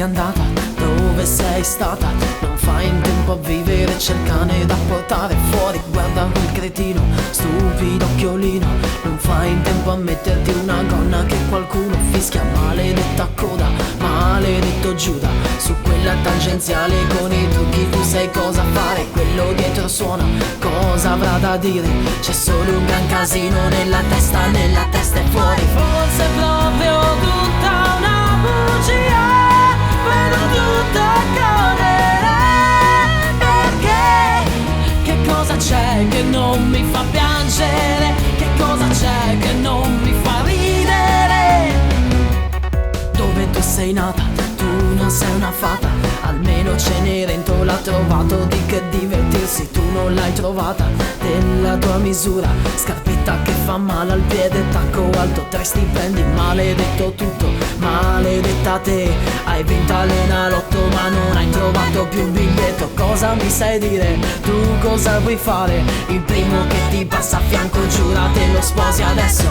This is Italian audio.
sei andata? Dove sei stata? Non fai in tempo a vivere, c'è il cane da portare fuori. Guarda quel cretino, stupido occhiolino. Non fai in tempo a metterti una gonna che qualcuno fischia. Maledetta coda, maledetto Giuda. Su quella tangenziale con i trucchi tu sai cosa fare. Quello dietro suona, cosa avrà da dire? C'è solo un gran casino nella testa e fuori. Forse è proprio tutta una bugia, vedo tutto correre. Perché? Che cosa c'è che non mi fa piangere? Che cosa c'è che non mi fa ridere? Dove tu sei nata, tu non sei una fata. Almeno Cenerentola l'ha trovato di che divertirsi. Tu non l'hai trovata della tua misura. Scarpetta che fa male al piede, tacco alto, 3 stipendi. Maledetto tutto, maledetta te. Hai vinto all'Enalotto ma non hai trovato più un biglietto. Cosa mi sai dire? Tu cosa vuoi fare? Il primo che ti passa a fianco giura te lo sposi adesso.